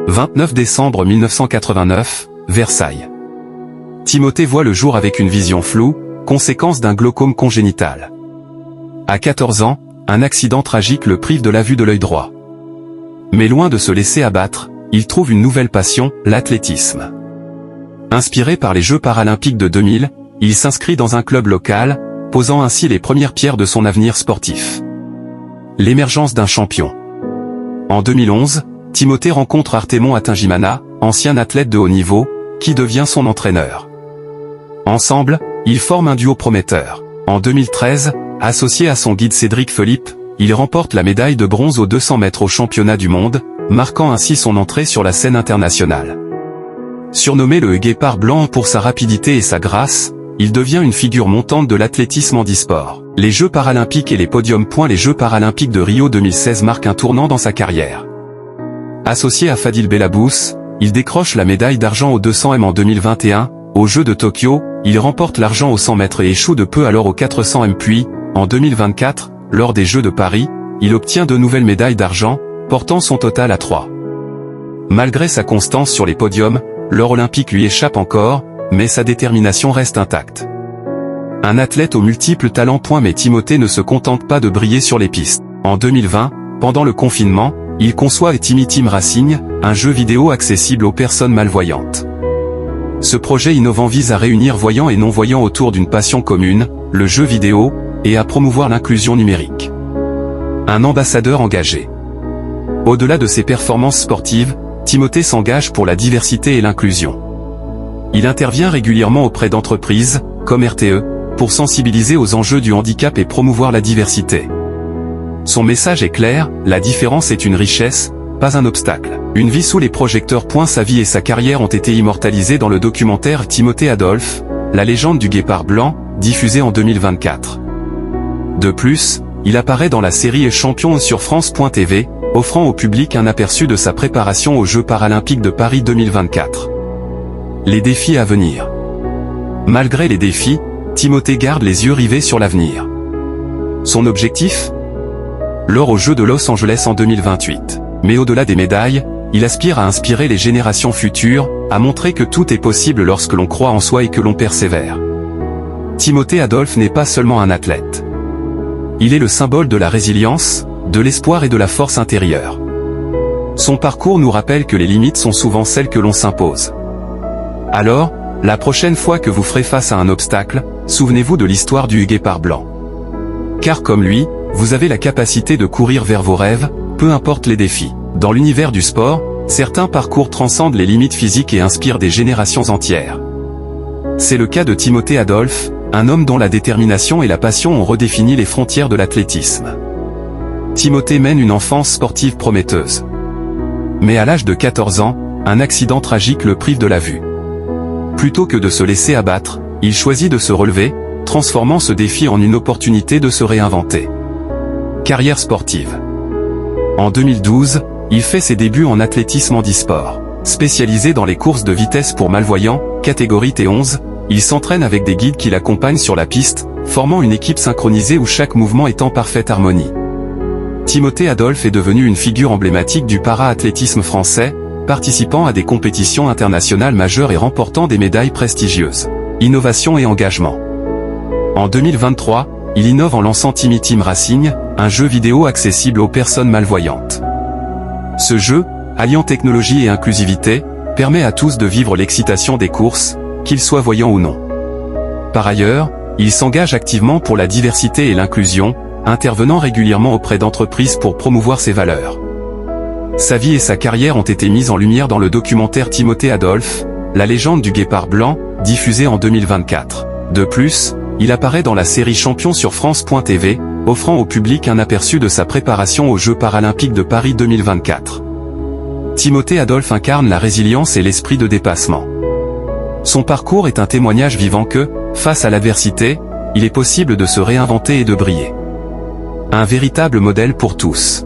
29 décembre 1989, Versailles. Timothée voit le jour avec une vision floue, conséquence d'un glaucome congénital. À 14 ans, un accident tragique le prive de la vue de l'œil droit. Mais loin de se laisser abattre, il trouve une nouvelle passion, l'athlétisme. Inspiré par les Jeux paralympiques de 2000, il s'inscrit dans un club local, posant ainsi les premières pierres de son avenir sportif. L'émergence d'un champion. En 2011, Timothée rencontre Artemon Atingimana, ancien athlète de haut niveau, qui devient son entraîneur. Ensemble, ils forment un duo prometteur. En 2013, associé à son guide Cédric Philippe, il remporte la médaille de bronze aux 200 mètres au championnat du monde, marquant ainsi son entrée sur la scène internationale. Surnommé le guépard blanc pour sa rapidité et sa grâce, il devient une figure montante de l'athlétisme handisport. Les Jeux paralympiques et les podiums. Les Jeux paralympiques de Rio 2016 marquent un tournant dans sa carrière. Associé à Fadil Bellabous, il décroche la médaille d'argent aux 200 m en 2021, aux Jeux de Tokyo, il remporte l'argent aux 100 mètres et échoue de peu alors aux 400 m puis, en 2024, lors des Jeux de Paris, il obtient de nouvelles médailles d'argent, portant son total à 3. Malgré sa constance sur les podiums, l'or olympique lui échappe encore, mais sa détermination reste intacte. Un athlète aux multiples talents. Mais Timothée ne se contente pas de briller sur les pistes. En 2020, pendant le confinement, il conçoit Timmy Team Racing, un jeu vidéo accessible aux personnes malvoyantes. Ce projet innovant vise à réunir voyants et non-voyants autour d'une passion commune, le jeu vidéo, et à promouvoir l'inclusion numérique. Un ambassadeur engagé. Au-delà de ses performances sportives, Timothée s'engage pour la diversité et l'inclusion. Il intervient régulièrement auprès d'entreprises, comme RTE, pour sensibiliser aux enjeux du handicap et promouvoir la diversité. Son message est clair, la différence est une richesse, pas un obstacle. Une vie sous les projecteurs. Sa vie et sa carrière ont été immortalisées dans le documentaire Timothée Adolphe, la légende du guépard blanc, diffusé en 2024. De plus, il apparaît dans la série Champion sur France.tv, offrant au public un aperçu de sa préparation aux Jeux paralympiques de Paris 2024. Les défis à venir. Malgré les défis, Timothée garde les yeux rivés sur l'avenir. Son objectif ? L'or aux Jeux de Los Angeles en 2028. Mais au-delà des médailles, il aspire à inspirer les générations futures, à montrer que tout est possible lorsque l'on croit en soi et que l'on persévère. Timothée Adolphe n'est pas seulement un athlète. Il est le symbole de la résilience, de l'espoir et de la force intérieure. Son parcours nous rappelle que les limites sont souvent celles que l'on s'impose. Alors, la prochaine fois que vous ferez face à un obstacle, souvenez-vous de l'histoire du guépard blanc. Car comme lui, vous avez la capacité de courir vers vos rêves, peu importe les défis. Dans l'univers du sport, certains parcours transcendent les limites physiques et inspirent des générations entières. C'est le cas de Timothée Adolphe, un homme dont la détermination et la passion ont redéfini les frontières de l'athlétisme. Timothée mène une enfance sportive prometteuse. Mais à l'âge de 14 ans, un accident tragique le prive de la vue. Plutôt que de se laisser abattre, il choisit de se relever, transformant ce défi en une opportunité de se réinventer. Carrière sportive. En 2012, il fait ses débuts en athlétisme handisport. Spécialisé dans les courses de vitesse pour malvoyants, catégorie T11, il s'entraîne avec des guides qui l'accompagnent sur la piste, formant une équipe synchronisée où chaque mouvement est en parfaite harmonie. Timothée Adolphe est devenu une figure emblématique du para-athlétisme français, participant à des compétitions internationales majeures et remportant des médailles prestigieuses. Innovation et engagement. En 2023, il innove en lançant Timmy Team Racing, un jeu vidéo accessible aux personnes malvoyantes. Ce jeu, alliant technologie et inclusivité, permet à tous de vivre l'excitation des courses, qu'ils soient voyants ou non. Par ailleurs, il s'engage activement pour la diversité et l'inclusion, intervenant régulièrement auprès d'entreprises pour promouvoir ses valeurs. Sa vie et sa carrière ont été mises en lumière dans le documentaire Timothée Adolphe, la légende du guépard blanc, diffusé en 2024. De plus, il apparaît dans la série Champion sur France.tv, offrant au public un aperçu de sa préparation aux Jeux paralympiques de Paris 2024. Timothée Adolphe incarne la résilience et l'esprit de dépassement. Son parcours est un témoignage vivant que, face à l'adversité, il est possible de se réinventer et de briller. Un véritable modèle pour tous.